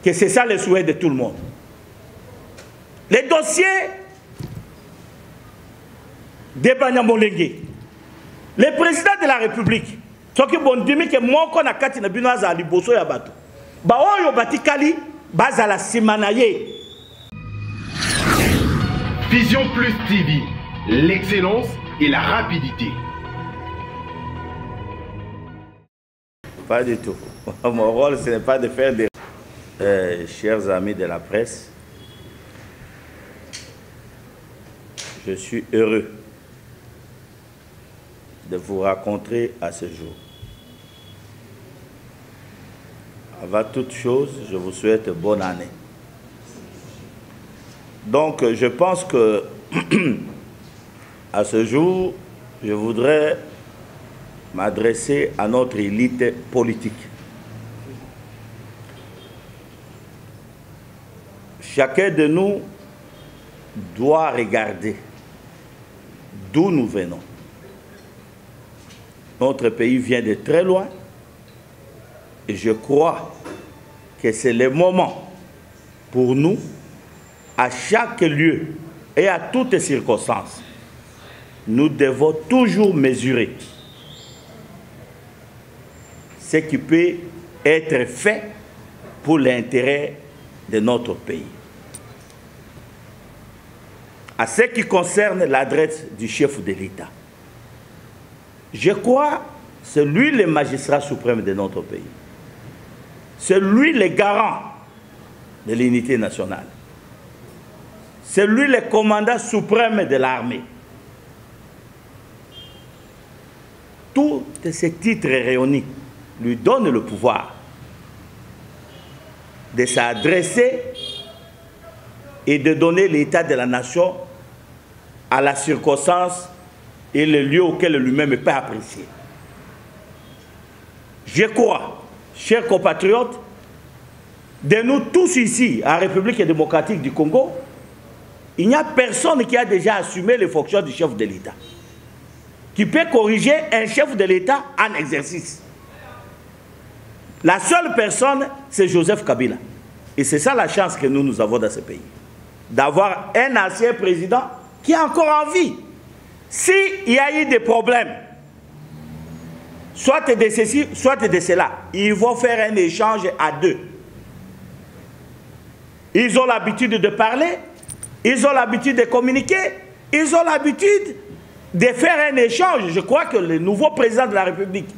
que c'est ça le souhait de tout le monde. Les dossiers de Banyamolenge, le président de la République, ce qui bon dit que moi qu'on a kati na binoza ali boso ya bato. Ba oyo batikali bazala simanaye. Vision Plus TV, l'excellence et la rapidité. Pas du tout. Mon rôle, ce n'est pas de faire des... chers amis de la presse, je suis heureux de vous rencontrer à ce jour. Avant toute chose, je vous souhaite bonne année. Donc, je pense que à ce jour, je voudrais m'adresser à notre élite politique. Chacun de nous doit regarder d'où nous venons. Notre pays vient de très loin et je crois que c'est le moment pour nous, à chaque lieu et à toutes circonstances, nous devons toujours mesurer ce qui peut être fait pour l'intérêt de notre pays. À ce qui concerne l'adresse du chef de l'État, je crois que c'est lui le magistrat suprême de notre pays. C'est lui le garant de l'unité nationale. C'est lui le commandant suprême de l'armée. Tous ces titres réunis lui donnent le pouvoir de s'adresser et de donner l'état de la nation à la circonstance et le lieu auquel lui-même peut apprécier. Je crois, chers compatriotes, de nous tous ici, en République démocratique du Congo, il n'y a personne qui a déjà assumé les fonctions du chef de l'État, qui peut corriger un chef de l'État en exercice. La seule personne, c'est Joseph Kabila. Et c'est ça la chance que nous avons dans ce pays. D'avoir un ancien président qui est encore en vie. S'il y a eu des problèmes, soit de ceci, soit de cela, ils vont faire un échange à deux. Ils ont l'habitude de parler, ils ont l'habitude de communiquer, ils ont l'habitude de faire un échange. Je crois que le nouveau président de la République,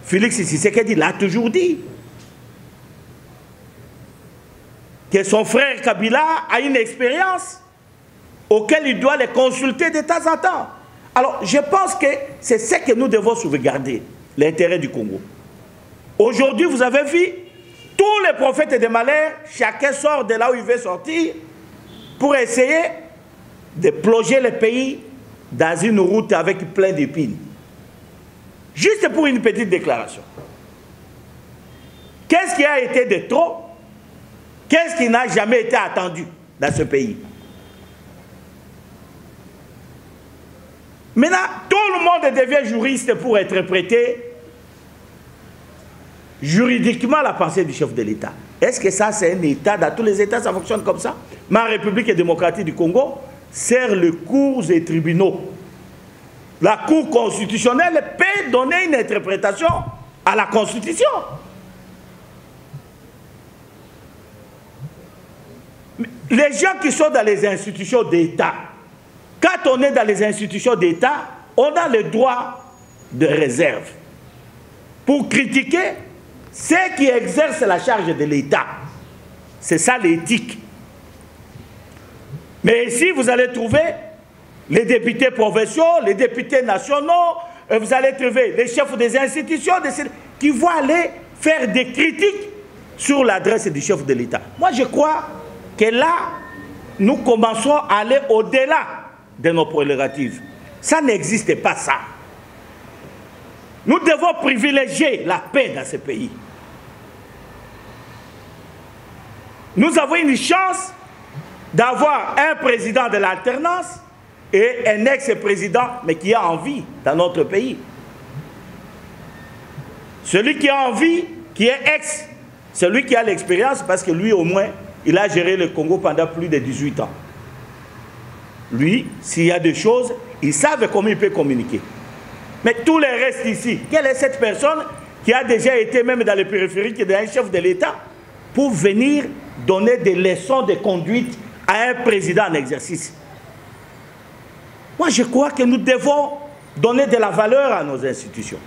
Félix Tshisekedi, l'a toujours dit. Que son frère Kabila a une expérience auquel il doit les consulter de temps en temps. Alors, je pense que c'est ce que nous devons sauvegarder, l'intérêt du Congo. Aujourd'hui, vous avez vu, tous les prophètes de malheur, chacun sort de là où il veut sortir pour essayer de plonger le pays dans une route avec plein d'épines. Juste pour une petite déclaration. Qu'est-ce qui a été de trop? Qu'est-ce qui n'a jamais été attendu dans ce pays? Maintenant, tout le monde devient juriste pour interpréter juridiquement la pensée du chef de l'État. Est-ce que ça, c'est un État? Dans tous les États, ça fonctionne comme ça? Ma République démocratique du Congo sert les cours et tribunaux. La Cour constitutionnelle peut donner une interprétation à la Constitution. Les gens qui sont dans les institutions d'État, quand on est dans les institutions d'État, on a le droit de réserve pour critiquer ceux qui exercent la charge de l'État. C'est ça l'éthique. Mais ici, vous allez trouver les députés provinciaux, les députés nationaux, vous allez trouver les chefs des institutions qui vont aller faire des critiques sur l'adresse du chef de l'État. Moi, je crois que là, nous commençons à aller au-delà de nos prérogatives. Ça n'existe pas, ça. Nous devons privilégier la paix dans ce pays. Nous avons une chance d'avoir un président de l'alternance et un ex-président, mais qui a envie dans notre pays. Celui qui a envie, qui est ex, C'est lui qui a l'expérience parce que lui, au moins, il a géré le Congo pendant plus de 18 ans. Lui, s'il y a des choses, il savait comment il peut communiquer. Mais tous les restes ici, quelle est cette personne qui a déjà été même dans les périphériques d'un chef de l'État pour venir donner des leçons de conduite à un président en exercice? Moi, je crois que nous devons donner de la valeur à nos institutions.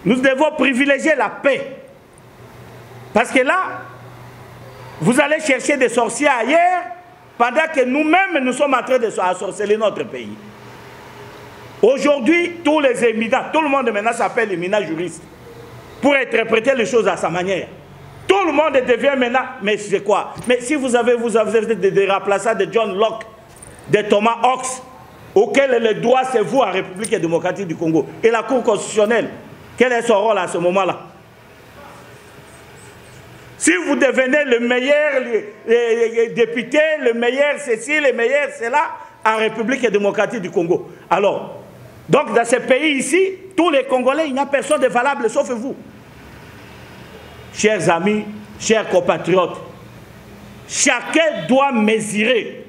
Nous devons privilégier la paix. Parce que là, vous allez chercher des sorciers ailleurs pendant que nous-mêmes, nous sommes en train de sorceler notre pays. Aujourd'hui, tous les éminents, tout le monde maintenant s'appelle éminent juriste pour interpréter les choses à sa manière. Tout le monde devient maintenant, mais c'est quoi? Mais si vous avez des remplaçants de John Locke, de Thomas Hobbes, auquel le droit c'est vous en République démocratique du Congo, et la Cour constitutionnelle, quel est son rôle à ce moment-là? Si vous devenez le meilleur député, le meilleur ceci, le meilleur cela, en République démocratique du Congo, alors, donc dans ce pays ici, tous les Congolais, il n'y a personne de valable sauf vous. Chers amis, chers compatriotes, chacun doit mesurer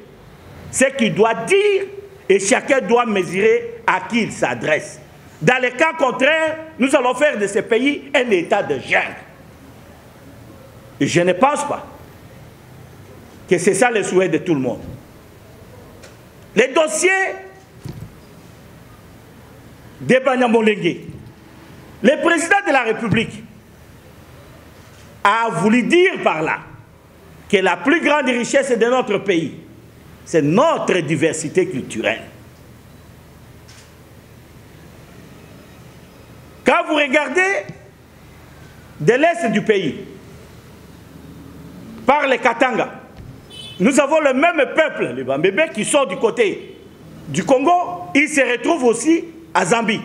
ce qu'il doit dire et chacun doit mesurer à qui il s'adresse. Dans le cas contraire, nous allons faire de ce pays un état de jungle. Et je ne pense pas que c'est ça le souhait de tout le monde. Les dossiers de Banyamulenge, le président de la République a voulu dire par là que la plus grande richesse de notre pays, c'est notre diversité culturelle. Quand vous regardez de l'est du pays, par les Katanga, nous avons le même peuple, les Bambébé, qui sont du côté du Congo, ils se retrouvent aussi à Zambie.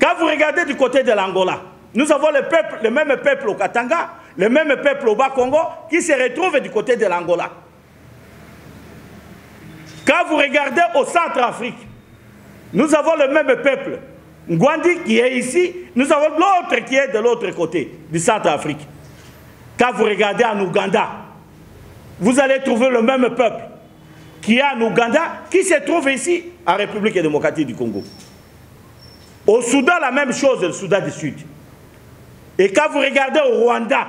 Quand vous regardez du côté de l'Angola, nous avons le même peuple au Katanga, le même peuple au Bas-Congo, qui se retrouve du côté de l'Angola. Quand vous regardez au Centrafrique, nous avons le même peuple. Ngwandi qui est ici, nous avons l'autre qui est de l'autre côté du Centrafrique. Quand vous regardez en Ouganda, vous allez trouver le même peuple qui est en Ouganda, qui se trouve ici en République démocratique du Congo. Au Soudan, la même chose, le Soudan du Sud. Et quand vous regardez au Rwanda,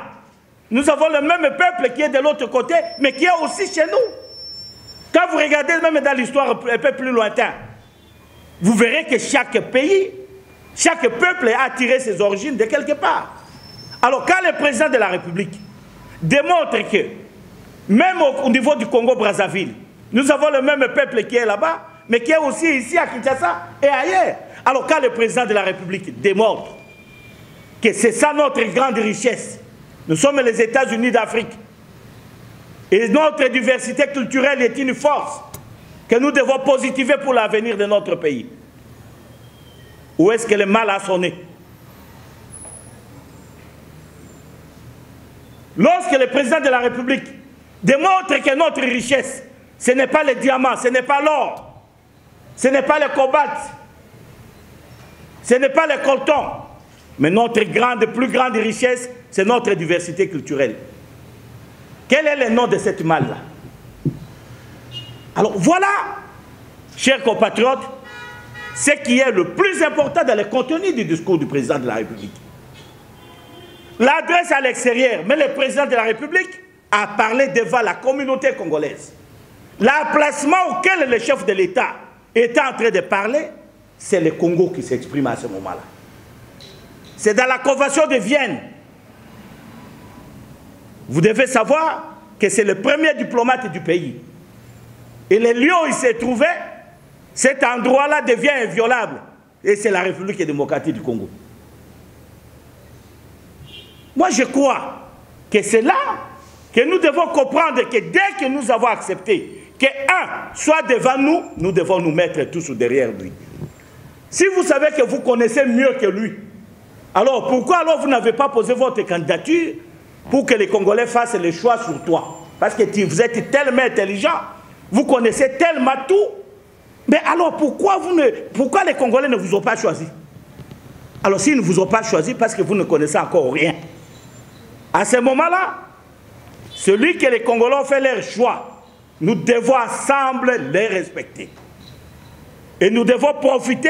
nous avons le même peuple qui est de l'autre côté, mais qui est aussi chez nous. Quand vous regardez même dans l'histoire un peu plus lointain, vous verrez que chaque pays, chaque peuple a tiré ses origines de quelque part. Alors quand le président de la République démontre que, même au niveau du Congo-Brazzaville, nous avons le même peuple qui est là-bas, mais qui est aussi ici à Kinshasa et ailleurs. Alors quand le président de la République démontre que c'est ça notre grande richesse, nous sommes les États-Unis d'Afrique, et notre diversité culturelle est une force que nous devons positiver pour l'avenir de notre pays. Où est-ce que le mal a sonné? Lorsque le président de la République démontre que notre richesse, ce n'est pas les diamants, ce n'est pas l'or, ce n'est pas le cobalt, ce n'est pas le coltan, mais notre plus grande richesse, c'est notre diversité culturelle. Quel est le nom de cette mal-là? Alors voilà, chers compatriotes, ce qui est le plus important dans le contenu du discours du président de la République. L'adresse à l'extérieur, mais le président de la République a parlé devant la communauté congolaise. L'emplacement auquel le chef de l'État était en train de parler, c'est le Congo qui s'exprime à ce moment-là. C'est dans la Convention de Vienne. Vous devez savoir que c'est le premier diplomate du pays. Et le lieu où il s'est trouvé, cet endroit-là devient inviolable. Et c'est la République démocratique du Congo. Moi, je crois que c'est là que nous devons comprendre que dès que nous avons accepté que un soit devant nous, nous devons nous mettre tous derrière lui. Si vous savez que vous connaissez mieux que lui, alors pourquoi alors vous n'avez pas posé votre candidature pour que les Congolais fassent le choix sur toi? Parce que vous êtes tellement intelligent, vous connaissez tellement tout, mais alors pourquoi les Congolais ne vous ont pas choisi? Alors s'ils ne vous ont pas choisi parce que vous ne connaissez encore rien, à ce moment-là, celui que les Congolais ont fait leur choix, nous devons ensemble les respecter. Et nous devons profiter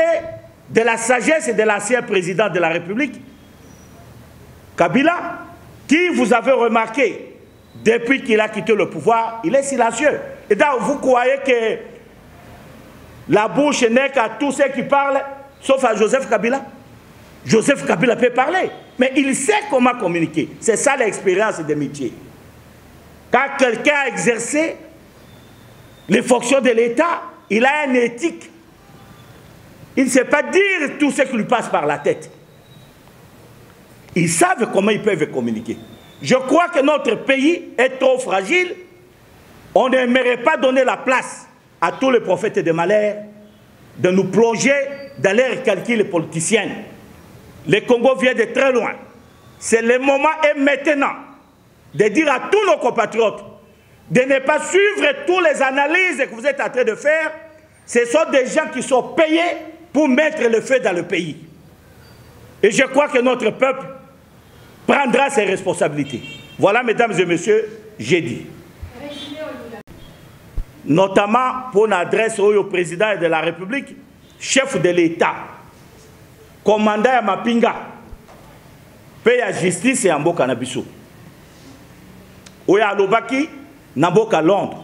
de la sagesse de l'ancien président de la République, Kabila, qui, vous avez remarqué, depuis qu'il a quitté le pouvoir, il est silencieux. Et donc, vous croyez que la bouche n'est qu'à tous ceux qui parlent, sauf à Joseph Kabila? Joseph Kabila peut parler, mais il sait comment communiquer. C'est ça l'expérience des métiers. Quand quelqu'un a exercé les fonctions de l'État, il a une éthique. Il ne sait pas dire tout ce qui lui passe par la tête. Ils savent comment ils peuvent communiquer. Je crois que notre pays est trop fragile. On n'aimerait pas donner la place à tous les prophètes de malheur de nous plonger dans leurs calculs politiciens. Le Congo vient de très loin. C'est le moment et maintenant de dire à tous nos compatriotes de ne pas suivre toutes les analyses que vous êtes en train de faire. Ce sont des gens qui sont payés pour mettre le feu dans le pays. Et je crois que notre peuple prendra ses responsabilités. Voilà, mesdames et messieurs, j'ai dit. Notamment pour l'adresse au président de la République, chef de l'État, commandant à Mapinga, paix à justice et en Boka Nabiso. Oya Lobaki, Naboka Londres.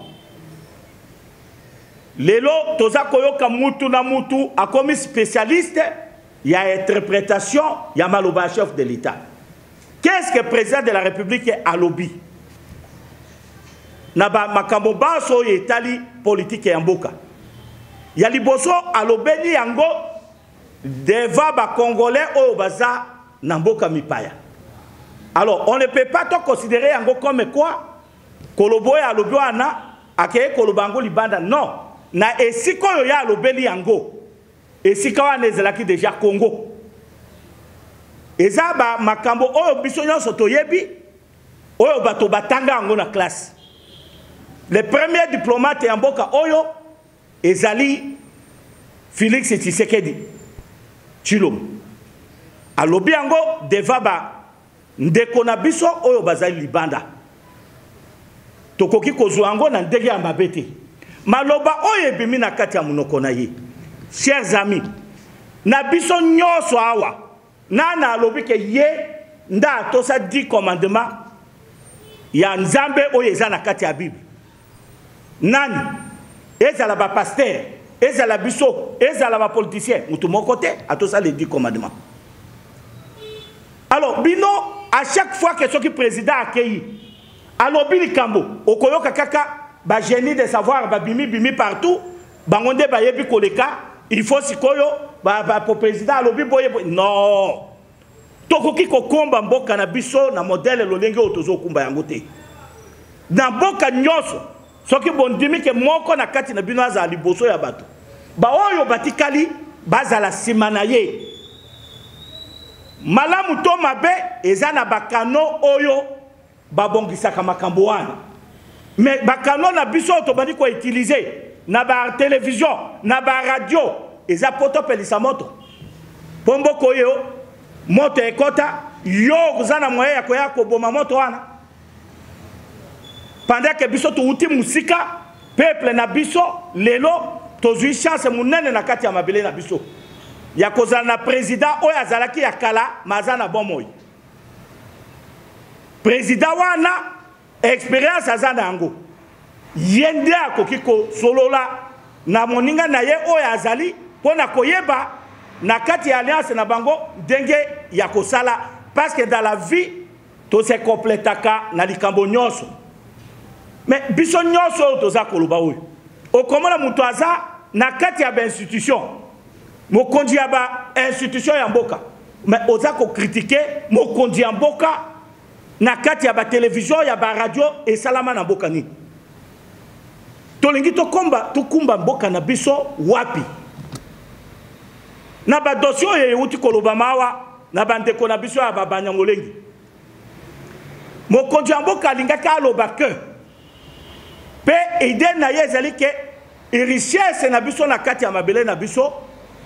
Lelo, toza koyoka mutu na mutu, a comme spécialiste, il y a interprétation, il y a Maloba, chef de l'État. Qu'est-ce que le président de la République est à lobby? Naba makambo baso yetali politique ya mboka. Ya liboso alobeli yango devant ba Congolais au baza na mboka mipaya. Alors, on ne peut pas te considérer yango comme quoi Koloboy alobi wana akeye kolobango libanda. Non. Na esiko yo ya alobeli yango. Esika wana ezalaki déjà Congo. Ezaba makambo oyo biso nyonso toyebi oyo bato batanga yango na classe. Le premier diplomate en Boka Oyo, Ezali Félix Tshisekedi Tshilombo. Alobi yango devaba ndeko na biso Oyo bazali libanda. Tokoki kozwa yango na ndenge ya mabete. Maloba oyo ebimi na kati ya munoko na ye. Chers amis, na biso nyonso awa, nana alobi ke ye nda atosa 10 commandements ya Nzambe oyo eza na kati ya Bible. Nani ezala ba pasteur, ezala biso, ezala ba politicien, mutu moko te atosa les 10 commandements. Alors bino à chaque fois que soki président accueilli alobi likambo okoyoka kaka ba génie de savoir ba bimi bimi partout bangonde ba yebi koleka il faut sikoyo ba président alobi boye non tokoki kokomba mboka na biso na modèle lolenge otozo kumba yango te na mboka nyonso soki bondimi ke moko na kati na bino aza liboso ya bato ba oyo batikali bazala simana ye malamu to mabe eza na bakano oyo babongisaka makambo wana mais bakano na biso to bandi ko utiliser na ba télévision na ba radio eza poto pelisa moto pombo koyo moto ekota yo kuzana moya ya koya ko boma moto wana. Pendant que biso tuuti musika peuple na biso lelo tozui chance munene na kati ya mabele na biso ya kozala na président oyo azalaki ya kala mazana bomoi président wana expérience azana yango yende akoki ko solola na moninga na ye oyo azali pona koyeba na kati ya alliance na bango ndenge ya kosala parce que dans la vie to se complétaka na likambo nyonso. Mais biso nyonso toza koloba oyo okomona mutu aza na kati ya ba institution mokonzi ya ba institution ya mboka mais oza ko critiquer mokonzi ya mboka na kati ya ba télévision ya ba radio et salama na mboka ni tolingi tokumba mboka na biso wapi na ba dossier ye uti koloba mawa na bandeko na biso ya ba banyangolengi mokonzi ya mboka alingaki aloba ke pe idée na yezali ke richesse na biso na kati ya mabele na biso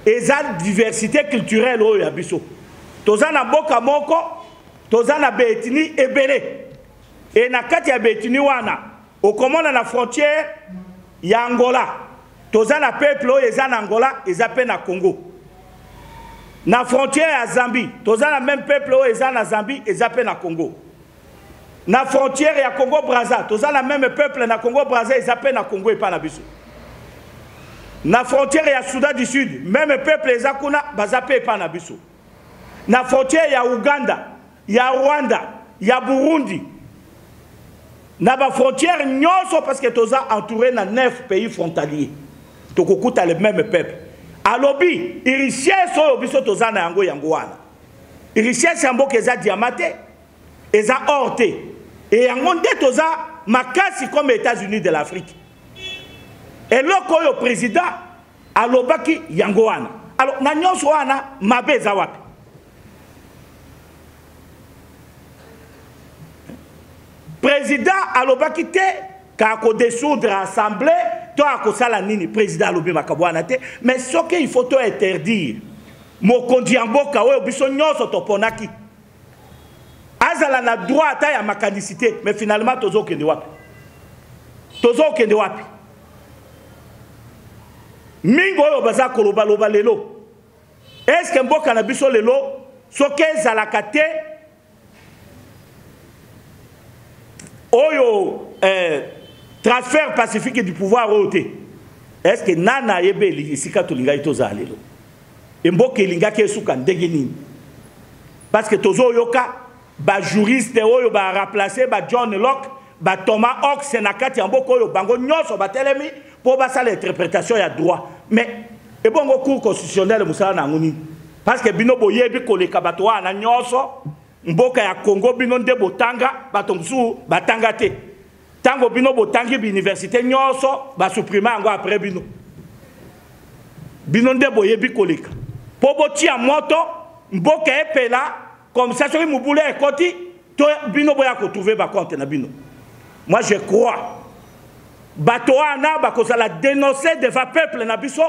eza diversité culturelle oyo ya biso toza na mboka moko toza na betini ebele et na kati ya betini wana okomona na frontière ya Angola toza na peuple oyo eza na Angola eza pe na Congo na frontière ya Zambie toza na même peuple oyo eza na Zambie eza pe na Congo na frontière ya Congo Brazza toza na même peuple na Congo Brazza eza pe na Congo epa na biso na frontière ya Soudan du Sud même peuple eza kuna baza pe epa na biso na frontière ya Uganda ya Rwanda ya Burundi na ba frontière nyonso parce que toza entouré na 9 pays frontaliers tokokuta le même peuple alobi richesse oyo biso toza na yango wana richesse ya mboka eza diamate eza or te et yango nde toza makasi comme États-Unis de l'Afrique eloko oyo président alobaki yango wana alors na nyonso wana mabe eza wapi président alobaki te ka ko dissoudre assemblée to akosala nini président alobi makabwana te mais ce qu'il faut to interdire mokonzi ya mboka oyo biso nyonso toponaki azala na droit ata ya makanicité mais finalement tozo kende wapi mingo oyo baza koloba loba lelo est-ce que mboka na biso lelo soki ezalaka te oyo transfert pacifique du pouvoir oté est-ce que nana yebeli isika tolinga itoza lelo emboka elingaki esuka ndenge nini parce que tozo yoka ba juriste oyo ba remplacer ba John Locke ba Thomas Ox na kati ya mboka oyo bango nyonso ba telemi pour ba sala interprétation ya droit mais ebongo cour constitutionnel musala na nguni parce que bino boyebi koleka bato wana nyonso mboka ya Congo bino nde botanga bato msu batanga te tango bino botangi bi université nyonso ba supprimer yango après bino nde boyebi koleka po botia moto mboka epela comme ça soki mubule ekoti to bino boya ko trouver ba compte na bino. Moi je crois bato wana bakozala dénoncer devant peuple na biso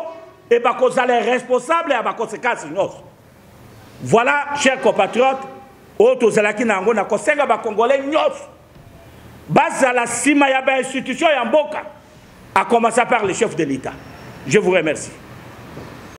et bakozala responsable ya ba conséquences nyonso. Voilà chers compatriotes auto zalaki na ngo na kosenga ba congolais nyonso bazala sima ya ba institution ya mboka à commencer par le chef de l'État. Je vous remercie.